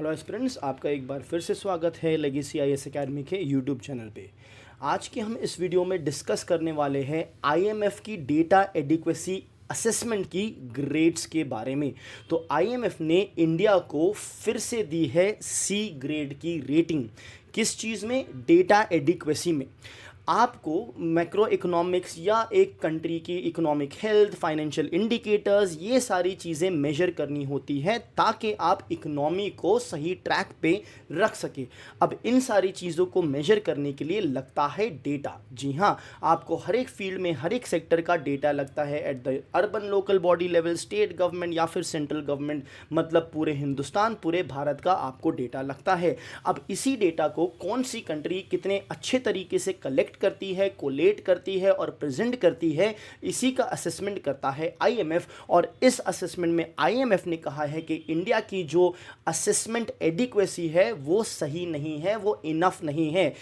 Hello aspirants, आपका एक बार फिर से स्वागत है लेगेसी आईएएस एकेडमी के यूट्यूब चैनल पे। आज के हम इस वीडियो में डिस्कस करने वाले हैं आईएमएफ की डेटा एडिक्वेसी असेसमेंट की ग्रेड्स के बारे में। तो आईएमएफ ने इंडिया को फिर से दी है सी ग्रेड की रेटिंग। किस चीज़ में? डेटा एडिक्वेसी में। आपको मैक्रो इकोनॉमिक्स या एक कंट्री की इकोनॉमिक हेल्थ, फाइनेंशियल इंडिकेटर्स, ये सारी चीज़ें मेजर करनी होती है ताकि आप इकोनॉमी को सही ट्रैक पे रख सके। अब इन सारी चीज़ों को मेजर करने के लिए लगता है डेटा। जी हाँ, आपको हर एक फील्ड में हर एक सेक्टर का डेटा लगता है at the urban local body level, state government या फिर सेंट्रल गवर्नमेंट, मतलब पूरे हिंदुस्तान, पूरे भारत का आपको डेटा लगता है। अब इसी डेटा को कौन सी कंट्री कितने अच्छे तरीके से कलेक्ट करती है, कोलेट करती है और प्रेजेंट करती है, इसी का असेसमेंट करता है आईएमएफ। और इस असेसमेंट में आईएमएफ ने कहा है कि इंडिया की जो असेसमेंट एडिक्वेसी है वो सही नहीं है, वो इनफ नहीं है,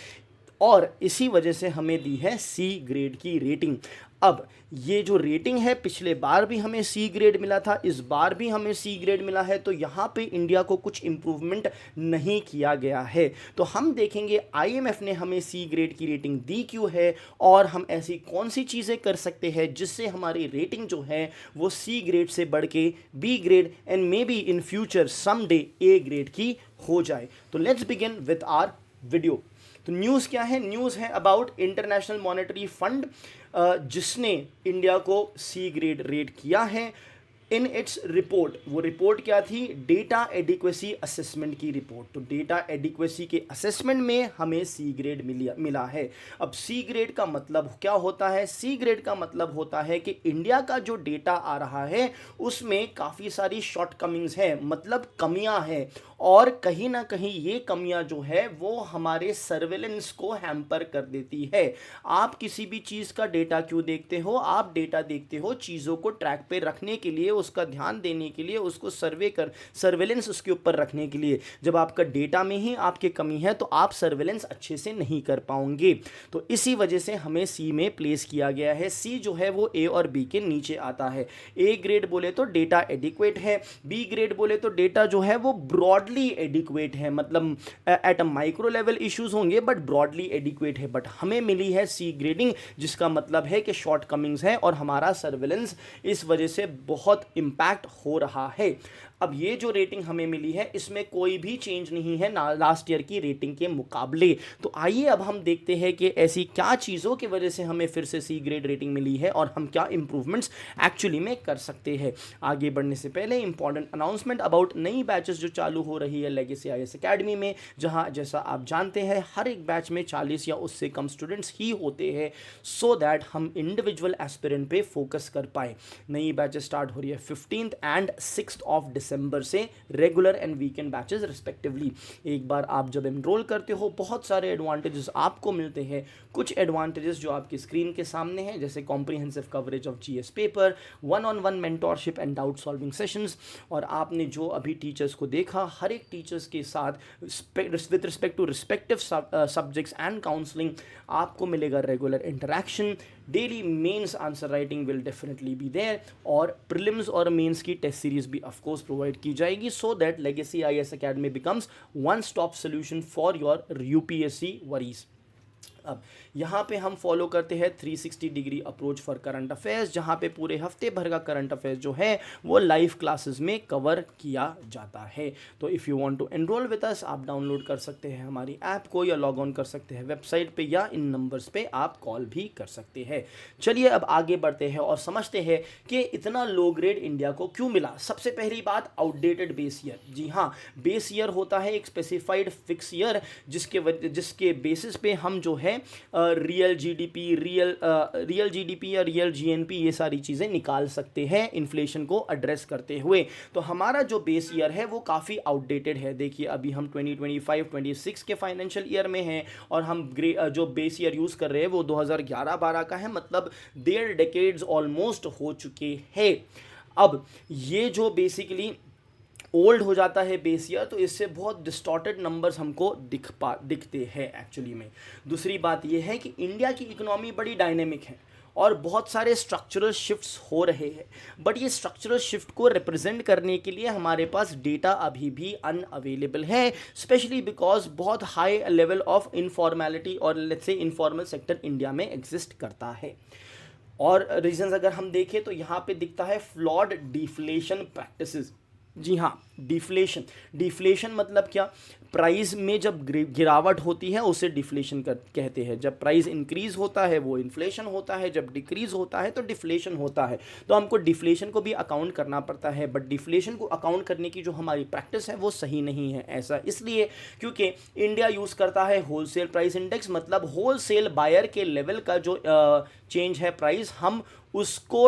और इसी वजह से हमें दी है सी ग्रेड की रेटिंग। अब ये जो रेटिंग है, पिछले बार भी हमें सी ग्रेड मिला था, इस बार भी हमें सी ग्रेड मिला है, तो यहाँ पे इंडिया को कुछ इम्प्रूवमेंट नहीं किया गया है। तो हम देखेंगे आईएमएफ ने हमें सी ग्रेड की रेटिंग दी क्यों है और हम ऐसी कौन सी चीज़ें कर सकते हैं जिससे हमारी रेटिंग जो है वो सी ग्रेड से बढ़ के B grade and maybe in future someday A grade की हो जाए। तो let's begin with our video. तो न्यूज़ क्या है? न्यूज़ है अबाउट इंटरनेशनल मॉनेटरी फंड, जिसने इंडिया को सी ग्रेड रेट किया है इन इट्स रिपोर्ट। वो रिपोर्ट क्या थी? डेटा एडिक्वेसी असेसमेंट की रिपोर्ट। तो डेटा एडिक्वेसी के असेसमेंट में हमें सी ग्रेड मिला है। अब सी ग्रेड का मतलब क्या होता है? सी ग्रेड का मतलब होता है कि इंडिया का जो डेटा आ रहा है उसमें काफ़ी सारी शॉर्टकमिंग्स हैं, मतलब कमियां हैं, और कहीं ना कहीं ये कमियां जो है वो हमारे सर्वेलेंस को हैम्पर कर देती है। आप किसी भी चीज़ का डेटा क्यों देखते हो? आप डेटा देखते हो चीज़ों को ट्रैक पे रखने के लिए, उसका ध्यान देने के लिए, उसको सर्वेलेंस उसके ऊपर रखने के लिए। जब आपका डेटा में ही आपकी कमी है तो आप सर्वेलेंस अच्छे से नहीं कर पाओगे। तो इसी वजह से हमें सी में प्लेस किया गया है। सी जो है वो ए और बी के नीचे आता है। ए ग्रेड बोले तो डेटा एडिक्वेट है, बी ग्रेड बोले तो डेटा जो है वो ब्रॉडली एडिक्वेट है, मतलब at a micro level issues होंगे बट ब्रॉडली एडिक्वेट है। बट हमें मिली है सी ग्रेडिंग, जिसका मतलब है कि शॉर्ट कमिंग्स है और हमारा सर्वेलेंस इस वजह से बहुत इंपैक्ट हो रहा है। अब ये जो रेटिंग हमें मिली है इसमें कोई भी चेंज नहीं है लास्ट ईयर की रेटिंग के मुकाबले। तो आइए अब हम देखते हैं कि ऐसी क्या चीज़ों की वजह से हमें फिर से सी ग्रेड रेटिंग मिली है और हम क्या इंप्रूवमेंट्स एक्चुअली में कर सकते हैं। आगे बढ़ने से पहले इंपॉर्टेंट अनाउंसमेंट अबाउट नई बैचेस जो चालू हो रही है लेगेसी आईएएस एकेडमी में, जहां जैसा आप जानते हैं हर एक बैच में 40 या उससे कम स्टूडेंट्स ही होते हैं, सो दैट हम इंडिविजुअल एस्पिरेंट पे फोकस कर पाए। नई बैचेस स्टार्ट हो रही है 15th and 6th of December से, regular and weekend batches respectively. एक बार आप जब एनरोल करते हो बहुत सारे एडवांटेजेस आपको मिलते हैं। कुछ एडवांटेजेस जो आपकी स्क्रीन के सामने हैं, जैसे comprehensive coverage of GS paper, 1-on-1 mentorship and doubt solving sessions, और आपने जो अभी टीचर्स को देखा, हर एक टीचर्स के साथ with respect to respective subjects and counselling आपको मिलेगा regular interaction. Daily mains answer writing will definitely be there, और प्रीलिम्स और मेंस की टेस्ट सीरीज भी ऑफ कोर्स प्रोवाइड की जाएगी, so that Legacy IAS Academy becomes one stop solution for your UPSC worries. अब यहाँ पे हम फॉलो करते हैं 360 degree approach for current affairs, जहाँ पे पूरे हफ्ते भर का करंट अफेयर्स जो है वो लाइव क्लासेस में कवर किया जाता है। तो if you want to enrol with us, आप डाउनलोड कर सकते हैं हमारी ऐप को या लॉग ऑन कर सकते हैं वेबसाइट पे, या इन नंबर्स पे आप कॉल भी कर सकते हैं। चलिए अब आगे बढ़ते हैं और समझते हैं कि इतना लो ग्रेड इंडिया को क्यों मिला। सबसे पहली बात, आउटडेटेड बेस ईयर। जी हाँ, बेस ईयर होता है एक स्पेसिफाइड फिक्स ईयर जिसके बेसिस पे हम जो है रियल जीडीपी या रियल जीएनपी ये सारी चीज़ें निकाल सकते हैं इन्फ्लेशन को एड्रेस करते हुए। तो हमारा जो बेस ईयर है वो काफ़ी आउटडेटेड है। देखिए अभी हम 2025-26 के फाइनेंशियल ईयर में हैं और हम जो बेस ईयर यूज़ कर रहे हैं वो 2011-12 का है, मतलब 1.5 डेकेड्स ऑलमोस्ट हो चुके हैं। अब ये जो बेसिकली ओल्ड हो जाता है बेस ईयर, तो इससे बहुत डिस्टॉर्टेड नंबर्स हमको दिखते हैं एक्चुअली में। दूसरी बात यह है कि इंडिया की इकोनॉमी बड़ी डायनेमिक है और बहुत सारे स्ट्रक्चरल शिफ्ट्स हो रहे हैं, बट ये स्ट्रक्चरल शिफ्ट को रिप्रेजेंट करने के लिए हमारे पास डेटा अभी भी अनअवेलेबल है, स्पेशली बिकॉज बहुत हाई लेवल ऑफ इनफॉर्मेलिटी और let's say informal sector India में एग्जिस्ट करता है। और रीजंस अगर हम देखें तो यहाँ पे दिखता है फ्लॉड डिफ्लेशन प्रैक्टिसेस। जी हाँ, डिफ्लेशन मतलब क्या? प्राइस में जब गिरावट होती है उसे डिफ्लेशन कहते हैं। जब प्राइस इंक्रीज होता है वो इन्फ्लेशन होता है, जब डिक्रीज होता है तो डिफ्लेशन होता है। तो हमको डिफ्लेशन को भी अकाउंट करना पड़ता है, बट डिफ्लेशन को अकाउंट करने की जो हमारी प्रैक्टिस है वो सही नहीं है। ऐसा इसलिए क्योंकि इंडिया यूज़ करता है होलसेल प्राइस इंडेक्स, मतलब होलसेल बायर के लेवल का जो चेंज है प्राइस, हम उसको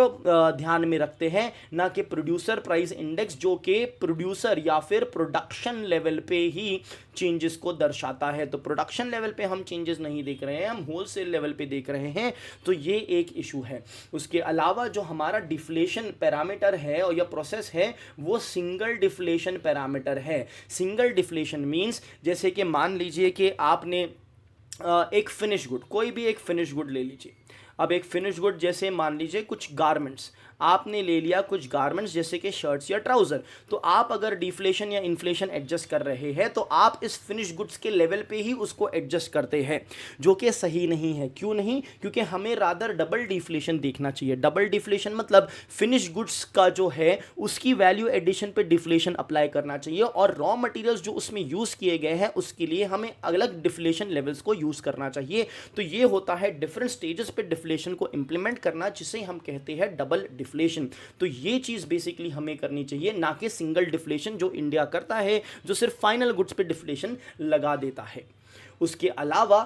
ध्यान में रखते हैं, ना कि प्रोड्यूसर प्राइस इंडेक्स जो कि प्रोड्यूसर या फिर प्रोडक्शन लेवल पे ही चेंजेस को दर्शाता है। तो प्रोडक्शन लेवल पे हम चेंजेस नहीं देख रहे हैं, हम होलसेल लेवल पे देख रहे हैं। तो ये एक इशू है। उसके अलावा जो हमारा डिफ्लेशन पैरामीटर है और या प्रोसेस है वो सिंगल डिफ्लेशन पैरामीटर है। सिंगल डिफ्लेशन मीन्स जैसे कि मान लीजिए कि आपने एक फिनिश गुड, कोई भी एक फिनिश गुड ले लीजिए। अब एक फिनिश गुड जैसे मान लीजिए कुछ गारमेंट्स आपने ले लिया, कुछ गारमेंट्स जैसे कि शर्ट्स या ट्राउज़र। तो आप अगर डिफ्लेशन या इन्फ्लेशन एडजस्ट कर रहे हैं तो आप इस फिनिश गुड्स के लेवल पे ही उसको एडजस्ट करते हैं, जो कि सही नहीं है। क्यों नहीं? क्योंकि हमें रादर डबल डिफ्लेशन देखना चाहिए। डबल डिफ्लेशन मतलब फिनिश गुड्स का जो है उसकी वैल्यू एडिशन पे डिफ्लेशन अप्लाई करना चाहिए, और रॉ मटेरियल्स जो उसमें यूज़ किए गए हैं उसके लिए हमें अलग डिफ्लेशन लेवल्स को यूज़ करना चाहिए। तो ये होता है डिफरेंट स्टेजेस पे डिफ्लेशन को इंप्लीमेंट करना, जिसे हम कहते हैं डबल डिफ्लेशन। तो ये चीज बेसिकली हमें करनी चाहिए, ना कि सिंगल डिफ्लेशन जो इंडिया करता है, जो सिर्फ फाइनल गुड्स पे डिफ्लेशन लगा देता है। उसके अलावा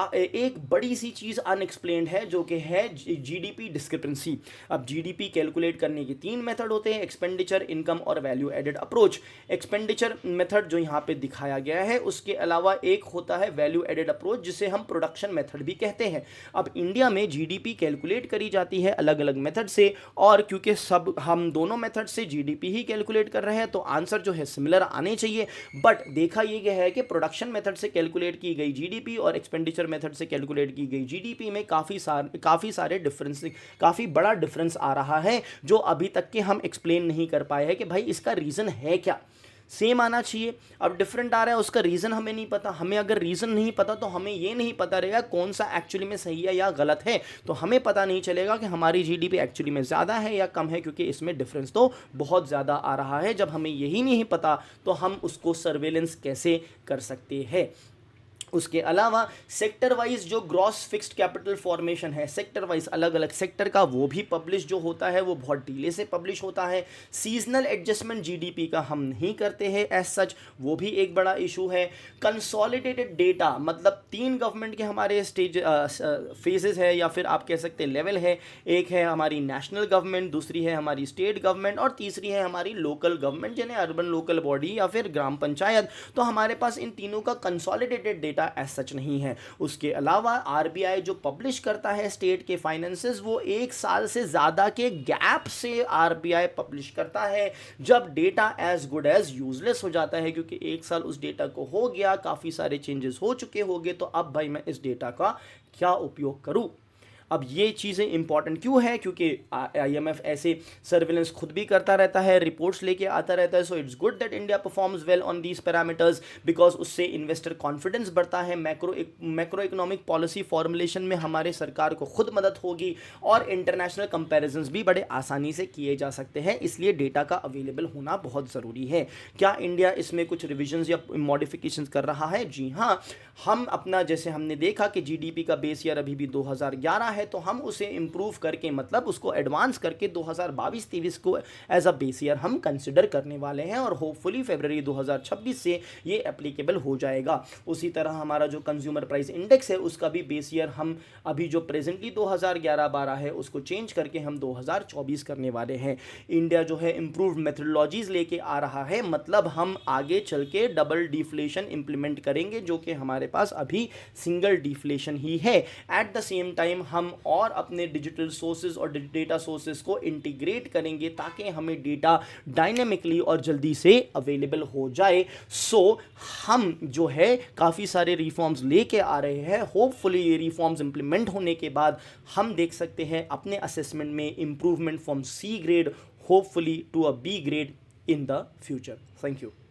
एक बड़ी सी चीज़ अनएक्सप्लेन्ड है जो कि है जीडीपी डिस्क्रिपेंसी। अब जीडीपी कैलकुलेट करने के 3 मेथड होते हैं, एक्सपेंडिचर, इनकम और value added approach. Expenditure method जो यहाँ पे दिखाया गया है, उसके अलावा एक होता है वैल्यू एडेड अप्रोच जिसे हम प्रोडक्शन मेथड भी कहते हैं। अब इंडिया में जीडीपी कैलकुलेट करी जाती है अलग अलग मेथड से, और क्योंकि सब हम दोनों मेथड से जीडीपी ही कैलकुलेट कर रहे हैं तो आंसर जो है सिमिलर आने चाहिए। बट देखा ये गया है कि प्रोडक्शन मेथड से कैलकुलेट की गई जीडीपी और एक्सपेंडिचर मेथड से कैलकुलेट की गई जीडीपी में काफ़ी सारे डिफरेंस, काफ़ी बड़ा डिफरेंस आ रहा है, जो अभी तक के हम एक्सप्लेन नहीं कर पाए हैं कि भाई इसका रीज़न है क्या। सेम आना चाहिए, अब डिफरेंट आ रहा है, उसका रीज़न हमें नहीं पता। हमें अगर रीज़न नहीं पता तो हमें ये नहीं पता रहेगा कौन सा एक्चुअली में सही है या गलत है। तो हमें पता नहीं चलेगा कि हमारी जीडीपी एक्चुअली में ज़्यादा है या कम है, क्योंकि इसमें डिफरेंस तो बहुत ज़्यादा आ रहा है। जब हमें यही नहीं पता तो हम उसको सर्वेलेंस कैसे कर सकते हैं। उसके अलावा सेक्टर वाइज जो ग्रॉस फिक्स्ड कैपिटल फॉर्मेशन है, सेक्टर वाइज अलग अलग सेक्टर का, वो भी पब्लिश जो होता है वो बहुत डिले से पब्लिश होता है। सीजनल एडजस्टमेंट जीडीपी का हम नहीं करते हैं एज सच, वो भी एक बड़ा इशू है। कंसोलिडेटेड डेटा मतलब 3 गवर्नमेंट के हमारे स्टेज फेजेस है, या फिर आप कह सकते हैं लेवल है। एक है हमारी नेशनल गवर्नमेंट, दूसरी है हमारी स्टेट गवर्नमेंट, और तीसरी है हमारी लोकल गवर्नमेंट, जिन्हें अर्बन लोकल बॉडी या फिर ग्राम पंचायत। तो हमारे पास इन तीनों का कंसोलिडेटेड डेटा एज सच नहीं है। उसके अलावा आरबीआई जो पब्लिश करता है स्टेट के फाइनेंसेस, वो 1 साल से ज़्यादा के गैप से आरबीआई पब्लिश करता है, जब data as good as useless हो जाता है, क्योंकि 1 साल उस डेटा को हो गया, काफ़ी सारे चेंजेस हो चुके होंगे, तो अब भाई मैं इस डेटा का क्या उपयोग करूँ। अब ये चीज़ें इंपॉर्टेंट क्यों है? क्योंकि आईएमएफ ऐसे सर्विलेंस खुद भी करता रहता है, रिपोर्ट्स लेके आता रहता है। So it's good that India performs well on these parameters, because उससे इन्वेस्टर कॉन्फिडेंस बढ़ता है। मैक्रो इकोनॉमिक पॉलिसी फॉर्मुलेशन में हमारे सरकार को खुद मदद होगी, और इंटरनेशनल कंपेरिजन्स भी बड़े आसानी से किए जा सकते हैं। इसलिए डेटा का अवेलेबल होना बहुत ज़रूरी है। क्या इंडिया इसमें कुछ रिविजन्स या मॉडिफिकेशंस कर रहा है? जी हाँ, हम अपना जैसे हमने देखा कि जीडीपी का बेस ईयर अभी भी 2011 है, तो हम उसे इंप्रूव करके मतलब उसको एडवांस करके 2022-23 को एज अ बेस ईयर हम कंसिडर करने वाले हैं, और होपफुली फरवरी 2026 से ये एप्लीकेबल हो जाएगा। उसी तरह हमारा जो कंज्यूमर प्राइस इंडेक्स है उसका भी बेस ईयर हम अभी जो प्रेजेंटली 2011-12 है उसको चेंज करके हम 2024 करने वाले हैं। इंडिया जो है इंप्रूव्ड मेथडोलॉजीज लेके आ रहा है, मतलब हम आगे चल के डबल डिफ्लेशन इंप्लीमेंट करेंगे, जो कि हमारे पास अभी सिंगल डिफ्लेशन ही है। एट द सेम टाइम हम हम और अपने डिजिटल सोर्सेज और डेटा सोर्सेज को इंटीग्रेट करेंगे ताकि हमें डेटा डायनेमिकली और जल्दी से अवेलेबल हो जाए। हम जो है काफ़ी सारे रिफॉर्म्स लेके आ रहे हैं। होपफुली ये रिफॉर्म्स इंप्लीमेंट होने के बाद हम देख सकते हैं अपने असेसमेंट में improvement from C grade hopefully to a B grade in the future. Thank you.